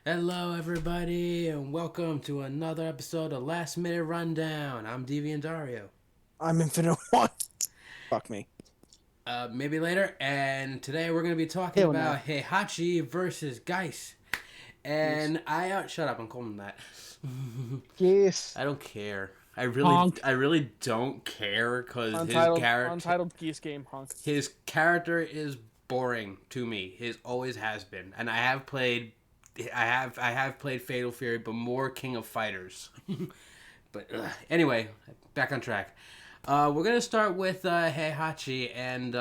Hello, everybody, and welcome to another episode of Last Minute Rundown. I'm Deviant Dario. I'm Infinite One. Fuck me. Maybe later, and today we're going to be talking Hell no. about Heihachi versus Geese. Geese. And shut up, I'm calling that. Geese. I don't care. I really, Honk. I really don't care because Untitled Geese game. Honk. his character is boring to me. His always has been, and I have played Fatal Fury, but more King of Fighters. But anyway, back on track. We're gonna start with Heihachi, and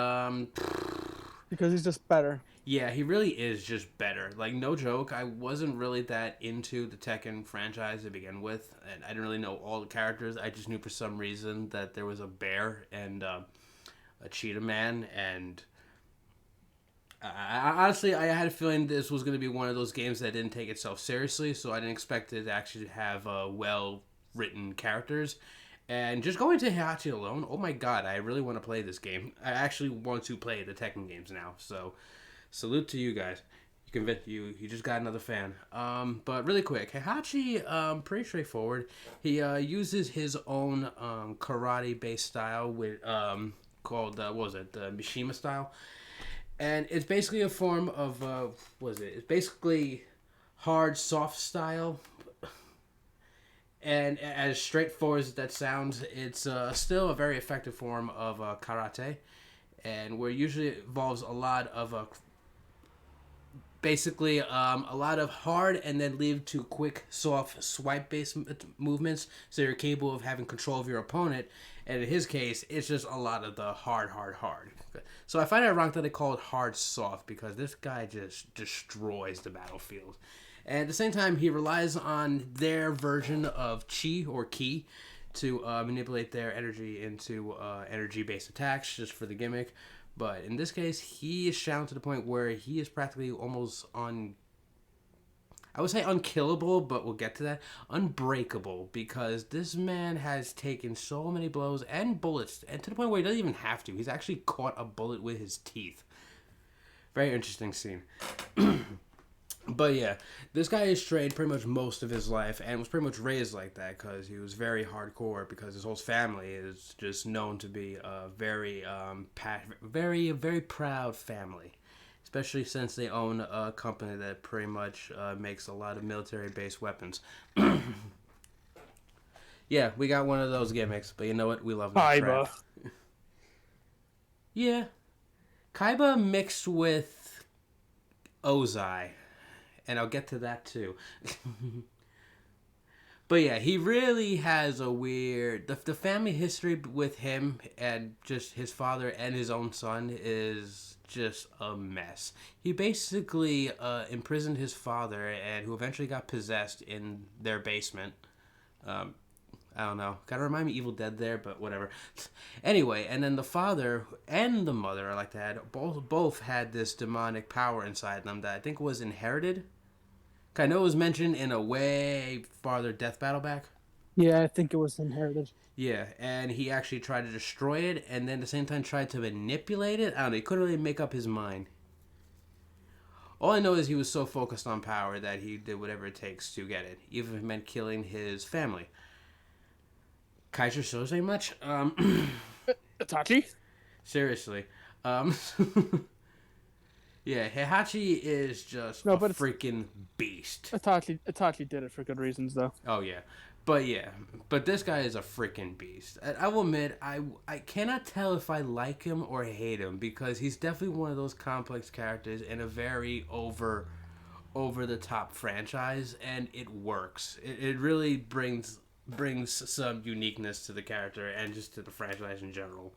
Because he's just better. yeah, he really is just better. Like no joke, I wasn't really that into the Tekken franchise to begin with, and I didn't really know all the characters. I just knew for some reason that there was a bear and a cheetah man, and honestly, I had a feeling this was going to be one of those games that didn't take itself seriously, so I didn't expect it to actually have well written characters. And just going to Heihachi alone, oh my god, I really want to play this game. I actually want to play the Tekken games now. So, salute to you guys. You just got another fan. But really quick, Heihachi, pretty straightforward. He uses his own karate based style with called what was it, the Mishima style, and it's basically a form of what is it? It's basically hard soft style, and as straightforward as that sounds, it's still a very effective form of karate, and where it usually involves a lot of basically a lot of hard and then lead to quick soft swipe based movements, so you're capable of having control of your opponent. And in his case, it's just a lot of the hard. So I find it ironic that they call it hard soft, because this guy just destroys the battlefield. And at the same time, he relies on their version of chi or ki to manipulate their energy into energy based attacks just for the gimmick. But in this case, he is down to the point where he is practically almost on. I would say unkillable, but we'll get to that. Unbreakable, because this man has taken so many blows and bullets, and to the point where he doesn't even have to. He's actually caught a bullet with his teeth. Very interesting scene. But yeah, this guy has trained pretty much most of his life and was pretty much raised like that because he was very hardcore, because his whole family is just known to be a very, very proud family. Especially since they own a company that pretty much makes a lot of military based weapons. Yeah, we got one of those gimmicks, but you know what? We love that Kaiba. crap. Yeah. Kaiba mixed with Ozai, and I'll get to that too. But yeah, he really has a weird. The family history with him and just his father and his own son is just a mess. He basically imprisoned his father, and who eventually got possessed in their basement. Um, I don't know. Kind of remind me of Evil Dead there, but whatever. Anyway, and then the father and the mother, I like to add, both had this demonic power inside them that I think was inherited. I know it was mentioned in a way farther death battle back. Yeah, I think it was inherited. Yeah, and he actually tried to destroy it, and then at the same time tried to manipulate it. I don't know. He couldn't really make up his mind. All I know is he was so focused on power that he did whatever it takes to get it, even if it meant killing his family. Kaiser Soze much? Itachi? Seriously. Um, yeah, Heihachi is just No, a but freaking beast. Itachi did it for good reasons, though. Oh yeah, but this guy is a freaking beast. I will admit, I cannot tell if I like him or hate him, because he's definitely one of those complex characters in a very over the top franchise, and it works. It really brings some uniqueness to the character and just to the franchise in general.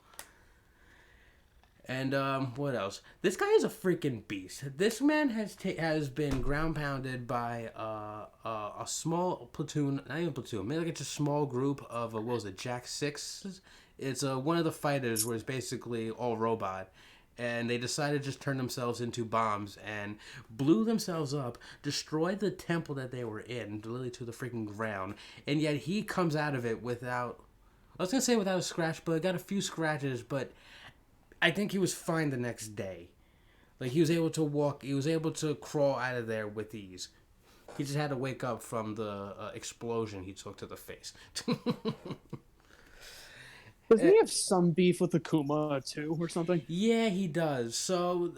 And what else? This guy is a freaking beast. This man has been ground pounded by a small platoon, not even platoon, maybe like it's a small group of what was it, Jack Sixes. It's one of the fighters where it's basically all robot, and they decided to just turn themselves into bombs and blew themselves up, destroyed the temple that they were in, literally to the freaking ground, and yet he comes out of it without. I was gonna say without a scratch, but got a few scratches, but I think he was fine the next day. Like he was able to walk, he was able to crawl out of there with ease. He just had to wake up from the explosion he took to the face. Doesn't he have some beef with Akuma too, or something? Yeah, he does. So,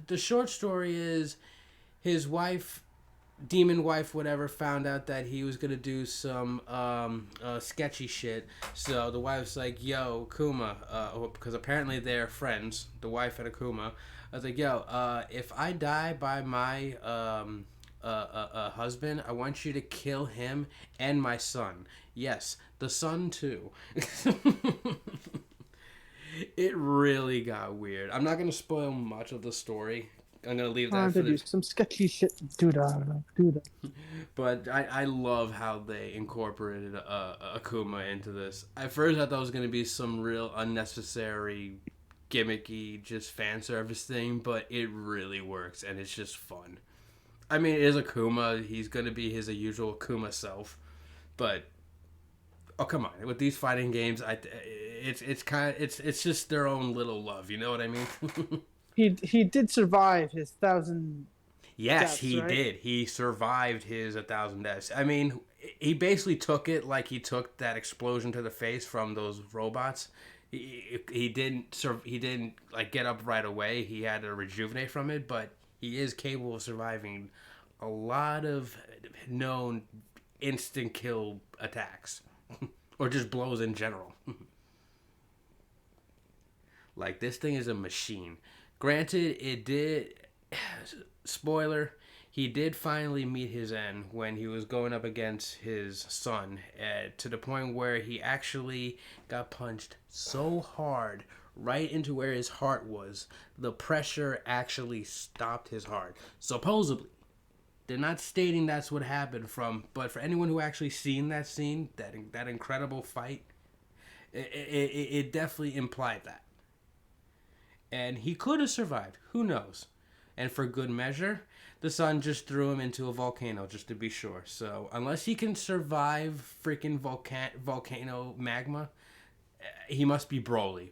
the short story is his wife, demon wife, whatever, found out that he was gonna do some sketchy shit. So the wife's like, "Yo, Akuma," because apparently they're friends. The wife and Akuma. I was like, "Yo, if I die by my husband, I want you to kill him and my son. Yes, the son too." It really got weird. I'm not gonna spoil much of the story. I'm gonna leave that for To do the. some sketchy shit. Do that. But I love how they incorporated Akuma into this. At first, I thought it was gonna be some real unnecessary, gimmicky, just fan service thing, but it really works and it's just fun. I mean, it is Akuma. He's gonna be his usual Akuma self, but oh come on, with these fighting games, it's just their own little love. You know what I mean? He did survive his 1,000 Yes, deaths, he right? did. He survived his 1,000 deaths. I mean, he basically took it like he took that explosion to the face from those robots. He didn't he didn't like get up right away. He had to rejuvenate from it, but he is capable of surviving a lot of known instant kill attacks or just blows in general. Like this thing is a machine. Granted, it did. Spoiler: he did finally meet his end when he was going up against his son, to the point where he actually got punched so hard right into where his heart was. The pressure actually stopped his heart. Supposedly, they're not stating that's what happened but for anyone who actually seen that scene, that incredible fight, it definitely implied that. And he could have survived. Who knows? And for good measure, the sun just threw him into a volcano just to be sure. So unless he can survive freaking volcano magma, he must be Broly.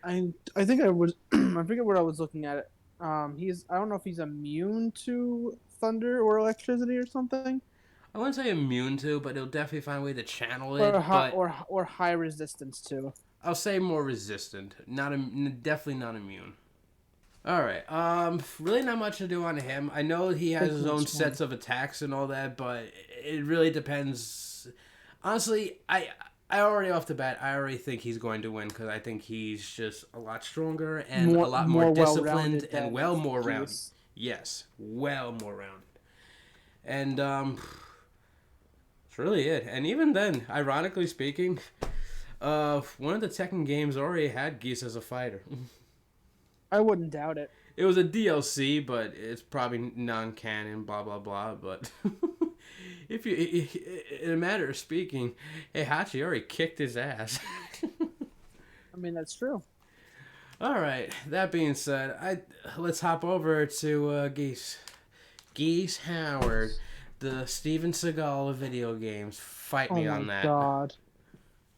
I think I was I forget what I was looking at. He's I don't know if he's immune to thunder or electricity or something, I wouldn't say immune to, but he'll definitely find a way to channel or it. But high resistance to. I'll say more resistant. Definitely not immune. All right. Really not much to do on him. I know he has his own sets of attacks and all that, but it really depends. Honestly, I already off the bat, I already think he's going to win because I think he's just a lot stronger and a lot more disciplined and well more rounded. Yes, well more rounded. And that's really it. And even then, ironically speaking, one of the Tekken games already had Geese as a fighter. I wouldn't doubt it. It was a DLC, but it's probably non-canon, blah blah blah. But if you, in a matter of speaking, Heihachi already kicked his ass. I mean, that's true. All right. That being said, let's hop over to Geese. Geese Howard, the Steven Seagal of video games. Fight me on that. Oh my god.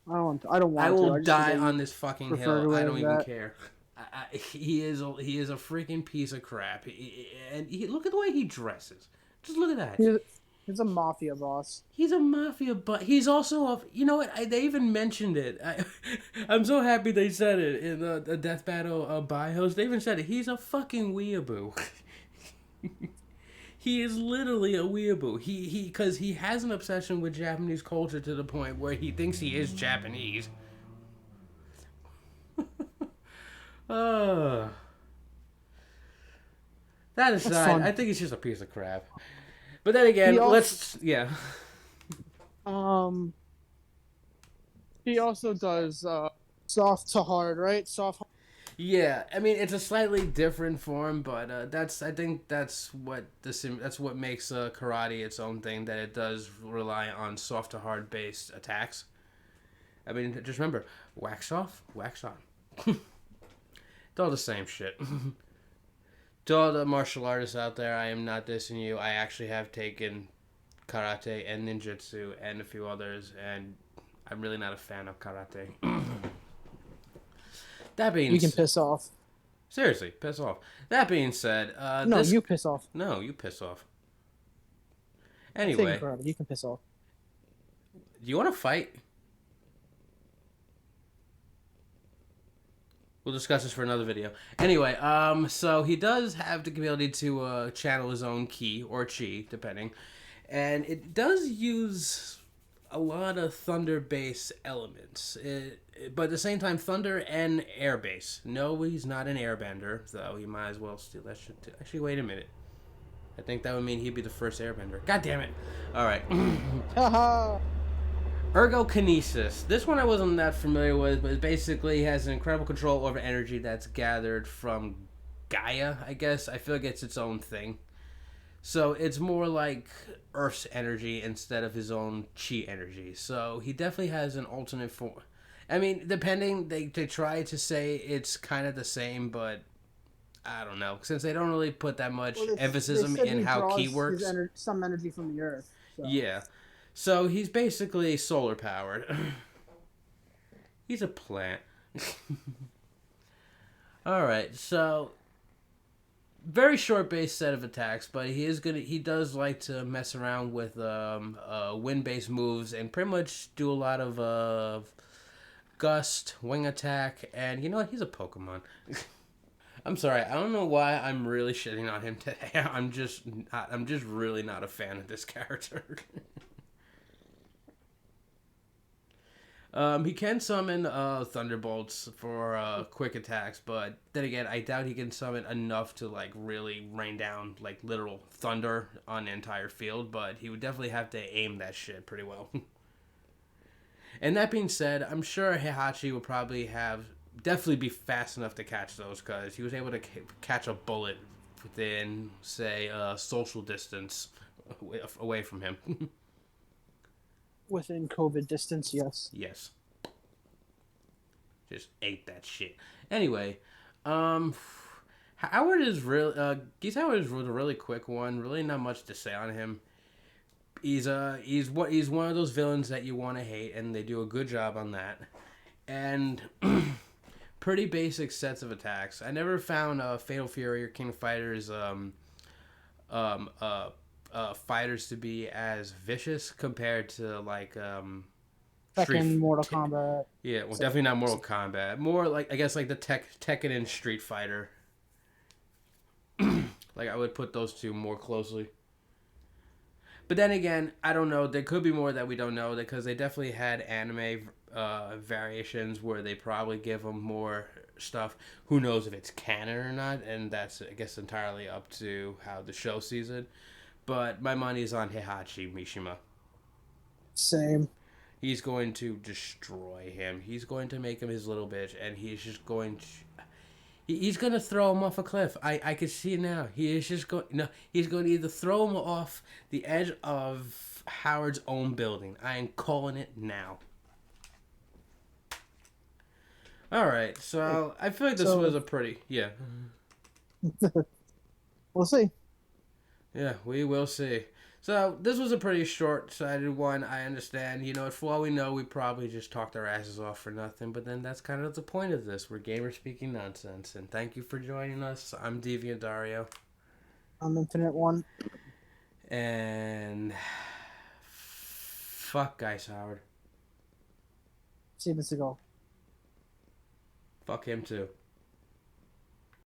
I don't want to. I will die on this fucking hill. I don't even care. He is a freaking piece of crap. Look at the way he dresses. Just look at that. He's a mafia boss. He's a mafia, but he's also a. You know what? They even mentioned it. I'm so happy they said it in the Death Battle bios. They even said it. He's a fucking weeaboo. He is literally a weeaboo. Because he has an obsession with Japanese culture to the point where he thinks he is Japanese. That aside, I think he's just a piece of crap. But then again, yeah. He also does soft to hard, right? Soft. Yeah, I mean it's a slightly different form, but I think that's what makes karate its own thing. That it does rely on soft to hard based attacks. I mean, just remember, wax off, wax on. It's all the same shit. To all the martial artists out there, I am not dissing you. I actually have taken karate and ninjutsu and a few others, and I'm really not a fan of karate. That being you can piss off. Seriously, piss off. That being said, No, you piss off. no, you piss off. Taking Anyway, karate. You can piss off. do you want to fight? We'll discuss this for another video. Anyway, so he does have the ability to channel his own ki or chi, depending, and it does use a lot of thunder-based elements. But at the same time, thunder and air-based. No, he's not an airbender, though. He might as well steal that shit too. Actually, wait a minute. I think that would mean he'd be the first airbender. God damn it! All right. Haha. Ergokinesis. This one I wasn't that familiar with, but it basically has an incredible control over energy that's gathered from Gaia, I guess. I feel like it's its own thing. So it's more like Earth's energy instead of his own chi energy. So he definitely has an alternate form. I mean, depending, they try to say it's kind of the same, but I don't know. Since they don't really put that much emphasis in how ki works. Some energy from the earth. So. Yeah. So he's basically solar powered. He's a plant. Alright, so very short base set of attacks, but he does like to mess around with wind based moves and pretty much do a lot of gust, wing attack, and you know what? He's a Pokemon. I'm sorry, I don't know why I'm really shitting on him today. I'm just really not a fan of this character. He can summon thunderbolts for quick attacks, but then again, I doubt he can summon enough to like really rain down like literal thunder on the entire field. But he would definitely have to aim that shit pretty well. And that being said, I'm sure Heihachi will probably definitely be fast enough to catch those because he was able to catch a bullet within, say, social distance away from him. Within COVID distance, yes. Yes. Just ate that shit. Anyway, Howard is really Geese Howard is a really quick one. Really not much to say on him. He's one of those villains that you want to hate, and they do a good job on that. And pretty basic sets of attacks. I never found Fatal Fury or King of Fighters fighters to be as vicious compared to like Tekken, Mortal Kombat. Yeah, well, definitely not Mortal Kombat. More like I guess like the Tekken and Street Fighter. Like I would put those two more closely. But then again, I don't know. There could be more that we don't know because they definitely had anime variations where they probably give them more stuff. Who knows if it's canon or not? And that's I guess entirely up to how the show sees it. But my money's on Heihachi Mishima. Same. He's going to destroy him. He's going to make him his little bitch, and he's just going to... He's going to throw him off a cliff. I can see it now. He is just going... No, he's going to either throw him off the edge of Howard's own building. I am calling it now. Alright, so I feel like this was a pretty... Yeah. We'll see. Yeah, we will see. So, this was a pretty short-sighted one, I understand. You know, for all we know, we probably just talked our asses off for nothing, but then that's kind of the point of this. We're gamers speaking nonsense, and thank you for joining us. I'm Deviant Dario. I'm Infinite One. And... Fuck Geese Howard. Steven Seagal. Fuck him, too.